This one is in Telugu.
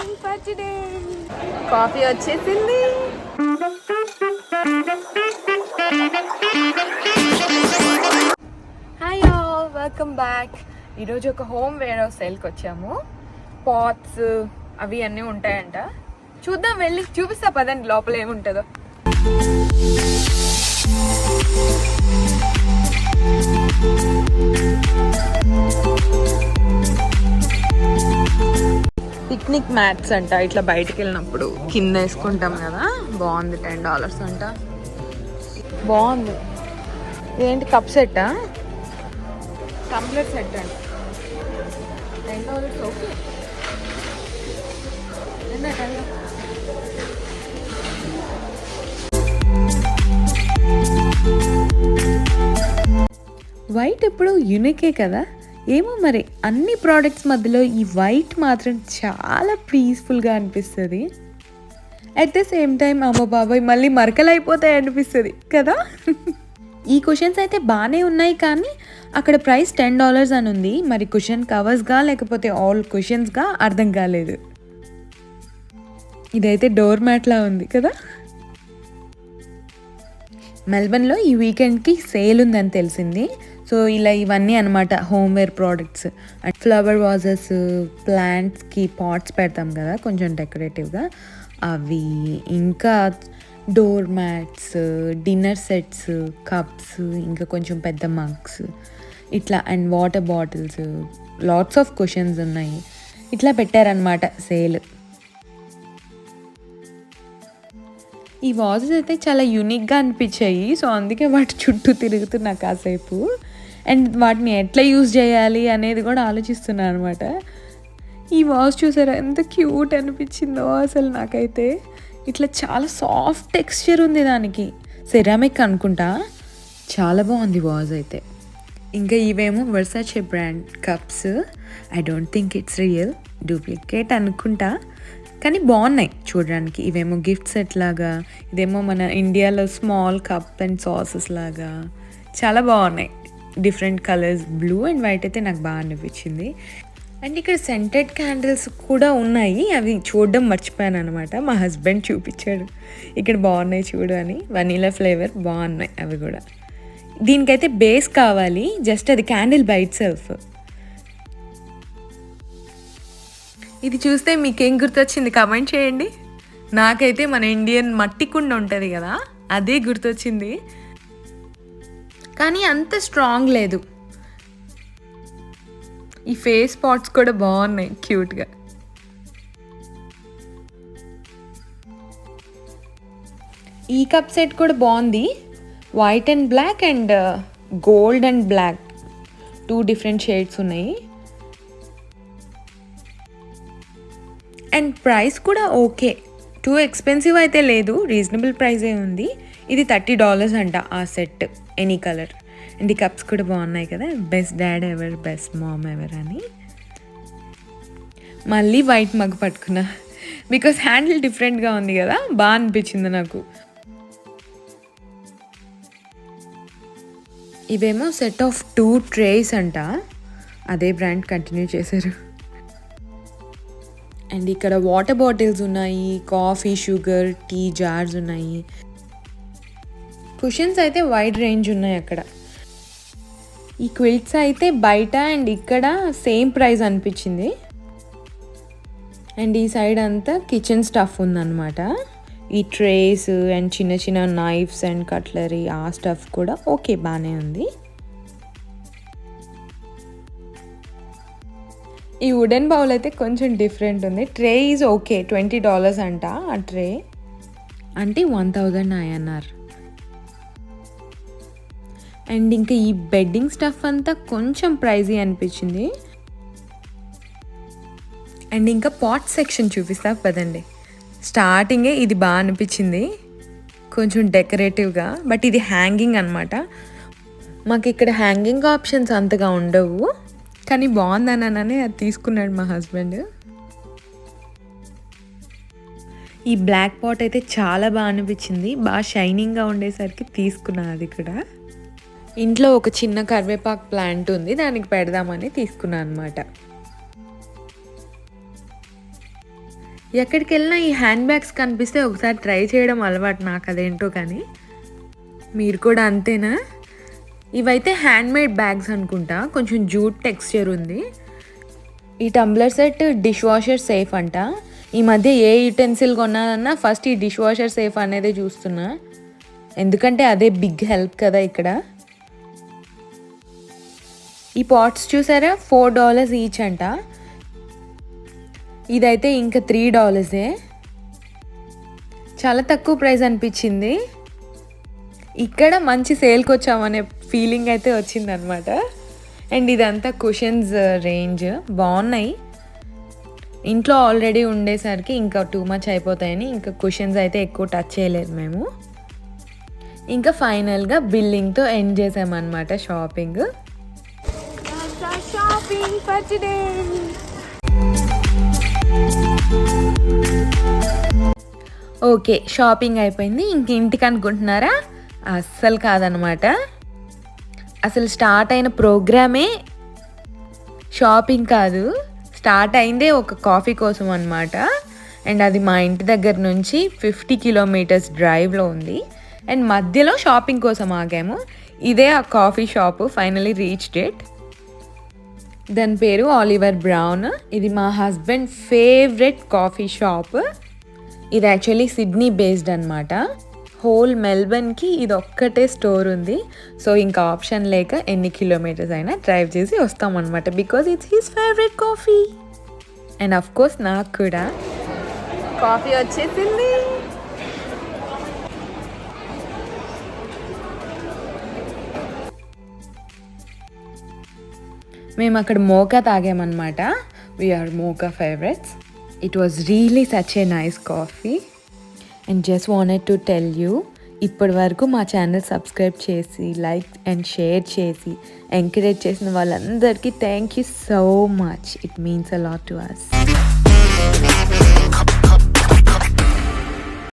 Plan for today. కాఫీ వచ్చేసింది. Hi all, welcome back. ఈరోజు ఒక హోమ్ వేర్ హౌస్ సేల్కి వచ్చాము. పాట్స్ అవి అన్నీ ఉంటాయంట. చూద్దాం, వెళ్ళి చూపిస్తా పదండి లోపల ఏముంటుందో. పిక్నిక్ మ్యాట్స్ అంట, ఇట్లా బయటకు వెళ్ళినప్పుడు కింద వేసుకుంటాం కదా. బాగుంది, $10 అంట. బాగుంది. ఇదేంటి, కప్ సెట్టా? కంప్లీట్ సెట్ అంట. $10 ఓకే. వైట్ ఎప్పుడు యూనికే కదా. ఏమో మరి, అన్ని ప్రోడక్ట్స్ మధ్యలో ఈ వైట్ మాత్రం చాలా పీస్ఫుల్గా అనిపిస్తుంది. అట్ ద సేమ్ టైం అమ్మ బాబాయ్ మళ్ళీ మరకలు అయిపోతాయి అనిపిస్తుంది కదా. ఈ కుషన్స్ అయితే బాగానే ఉన్నాయి, కానీ అక్కడ ప్రైస్ $10 అని ఉంది. మరి కుషన్ కవర్స్గా లేకపోతే ఆల్ కుషన్స్గా అర్థం కాలేదు. ఇదైతే డోర్ మ్యాట్లా ఉంది కదా. మెల్బర్న్లో ఈ వీకెండ్కి సేల్ ఉందని తెలిసింది. సో ఇలా ఇవన్నీ అనమాట homeware products. And flower vases, ప్లాంట్స్కి పాట్స్ పెడతాం కదా కొంచెం డెకరేటివ్గా, అవి, ఇంకా door mats, dinner sets, cups, ఇంకా కొంచెం పెద్ద మగ్స్ ఇట్లా, and water bottles, lots of cushions ఉన్నాయి. ఇట్లా పెట్టారనమాట సేల్. ఈ వాజెస్ అయితే చాలా యూనిక్గా అనిపించాయి. సో అందుకే వాటి చుట్టూ తిరుగుతున్నా కాసేపు. అండ్ వాటిని ఎట్లా యూజ్ చేయాలి అనేది కూడా ఆలోచిస్తున్నాను అనమాట. ఈ వాజ్ చూసారా ఎంత క్యూట్ అనిపించిందో అసలు నాకైతే. ఇట్లా చాలా సాఫ్ట్ టెక్స్చర్ ఉంది దానికి. సెరామిక్ అనుకుంటా. చాలా బాగుంది వాజ్ అయితే. ఇంకా ఇవేమో Versace brand cups. I don't think it's real, duplicate అనుకుంటా, కానీ బాగున్నాయి చూడడానికి. ఇవేమో గిఫ్ట్ సెట్ లాగా, ఇదేమో మన ఇండియాలో స్మాల్ కప్ అండ్ సాసెస్ లాగా చాలా బాగున్నాయి. Different colours, blue and white అయితే నాకు బాగా అనిపించింది. అండ్ ఇక్కడ సెంటెడ్ క్యాండిల్స్ కూడా ఉన్నాయి. అవి చూడడం మర్చిపోయాను అనమాట. మా హస్బెండ్ చూపించాడు, ఇక్కడ బాగున్నాయి చూడు అని. వనీలా ఫ్లేవర్ బాగున్నాయి అవి కూడా. దీనికైతే బేస్ కావాలి, జస్ట్ అది క్యాండిల్ బై ఇట్ సెల్ఫ్. ఇది చూస్తే మీకేం గుర్తొచ్చింది కామెంట్ చేయండి. నాకైతే మన ఇండియన్ మట్టి కుండ ఉంటుంది కదా, అదే గుర్తొచ్చింది. కానీ అంత స్ట్రాంగ్ లేదు. ఈ ఫేస్ పాట్స్ కూడా బాగున్నాయి క్యూట్గా. ఈ కప్ సెట్ కూడా బాగుంది. White and black and gold and black 2 different shades ఉన్నాయి. అండ్ ప్రైస్ కూడా ఓకే, టూ ఎక్స్పెన్సివ్ అయితే లేదు, రీజనబుల్ ప్రైజే ఉంది. ఇది $30 అంట ఆ సెట్, ఎనీ కలర్. అండ్ ఈ కప్స్ కూడా బాగున్నాయి కదా. Best dad ever, best mom ever అని. మళ్ళీ వైట్ మగ్ పట్టుకున్నా, బికాస్ హ్యాండిల్ డిఫరెంట్గా ఉంది కదా, బాగా అనిపించింది నాకు. ఇవేమో సెట్ ఆఫ్ 2 ట్రేస్ అంట, అదే బ్రాండ్ కంటిన్యూ చేశారు. అండ్ ఇక్కడ వాటర్ బాటిల్స్ ఉన్నాయి, కాఫీ, షుగర్, టీ జార్స్ ఉన్నాయి. కుషన్స్ అయితే వైడ్ రేంజ్ ఉన్నాయి అక్కడ. ఈ క్విల్ట్స్ అయితే బయట అండ్ ఇక్కడ సేమ్ ప్రైస్ అనిపించింది. అండ్ ఈ సైడ్ అంతా కిచెన్ స్టఫ్ ఉందన్నమాట. ఈ ట్రేస్ అండ్ చిన్న చిన్న నైఫ్స్ అండ్ కట్లరీ, ఆ స్టఫ్ కూడా ఓకే, బాగానే ఉంది. ఈ వుడెన్ బౌల్ అయితే కొంచెం డిఫరెంట్ ఉంది. ట్రే ఈజ్ ఓకే, $20 అంట ఆ ట్రే, అంటే 1000 INR. అండ్ ఇంకా ఈ బెడ్డింగ్ స్టఫ్ అంతా కొంచెం ప్రైజీ అనిపించింది. అండ్ ఇంకా పాట్ సెక్షన్ చూపిస్తా పదండి. స్టార్టింగే ఇది బాగా అనిపించింది, కొంచెం డెకరేటివ్గా. బట్ ఇది హ్యాంగింగ్ అనమాట. మాకు ఇక్కడ హ్యాంగింగ్ ఆప్షన్స్ అంతగా ఉండవు, కానీ బాగుందననే అది తీసుకున్నాడు మా హస్బెండ్. ఈ బ్లాక్ పాట్ అయితే చాలా బాగా అనిపించింది, బాగా షైనింగ్గా ఉండేసరికి తీసుకున్నాను అది కూడా. ఇంట్లో ఒక చిన్న కరివేపాకు ప్లాంట్ ఉంది, దానికి పెడదామని తీసుకున్నాను అనమాట. ఎక్కడికి వెళ్ళినా ఈ హ్యాండ్ బ్యాగ్స్ కనిపిస్తే ఒకసారి ట్రై చేయడం అలవాటు నాకు, అదేంటో కానీ. మీరు కూడా అంతేనా? ఇవైతే హ్యాండ్మేడ్ బ్యాగ్స్ అనుకుంటా, కొంచెం జూట్ టెక్స్చర్ ఉంది. ఈ tumbler set dish washer safe అంట. ఈ మధ్య ఏ యుటెన్సిల్ కొనాలన్నా ఫస్ట్ ఈ డిష్ వాషర్ సేఫ్ అనేది చూస్తున్నా, ఎందుకంటే అదే బిగ్ హెల్ప్ కదా ఇక్కడ. ఈ పాట్స్ చూసారా, $4 ఈచ్ అంట. ఇదైతే ఇంకా $3. చాలా తక్కువ ప్రైస్ అనిపించింది. ఇక్కడ మంచి సేల్కి వచ్చామనే ఫీలింగ్ అయితే వచ్చిందనమాట. అండ్ ఇదంతా కుషన్స్ రేంజ్ బాగున్నాయి. ఇంట్లో ఆల్రెడీ ఉండేసరికి ఇంకా టూ మచ్ అయిపోతాయని ఇంకా కుషన్స్ అయితే ఎక్కువ టచ్ చేయలేదు మేము. ఇంకా ఫైనల్గా బిల్లింగ్తో ఎండ్ చేసామన్నమాట షాపింగ్. ఓకే, షాపింగ్ అయిపోయింది. ఇంక ఇంటికి అనుకుంటున్నారా? అస్సలు కాదనమాట. అసలు స్టార్ట్ అయిన ప్రోగ్రామే షాపింగ్ కాదు, స్టార్ట్ అయిందే ఒక కాఫీ కోసం అనమాట. అండ్ అది మా ఇంటి దగ్గర నుంచి 50 కిలోమీటర్స్ డ్రైవ్లో ఉంది. అండ్ మధ్యలో షాపింగ్ కోసం ఆగాము. ఇదే ఆ coffee shop. Finally reached it. దాని పేరు ఆలివర్ బ్రౌన్. ఇది మా హస్బెండ్ ఫేవరెట్ కాఫీ షాప్. ఇది యాక్చువల్లీ సిడ్నీ బేస్డ్ అనమాట. హోల్ మెల్బర్న్కి ఇది ఒక్కటే స్టోర్ ఉంది. సో ఇంకా ఆప్షన్ లేక ఎన్ని కిలోమీటర్స్ అయినా డ్రైవ్ చేసి వస్తామన్నమాట, because it's his favourite coffee. And of course నాకు కూడా కాఫీ వచ్చేసింది. మేము అక్కడ మోకా తాగామన్నమాట. We are mocha favourites. It was really such a nice coffee. And just wanted to tell you, ఇప్పటి వరకు మా ఛానల్ సబ్స్క్రైబ్ చేసి లైక్ అండ్ షేర్ చేసి ఎంకరేజ్ చేసిన వాళ్ళందరికీ thank you so much. It means a lot to us.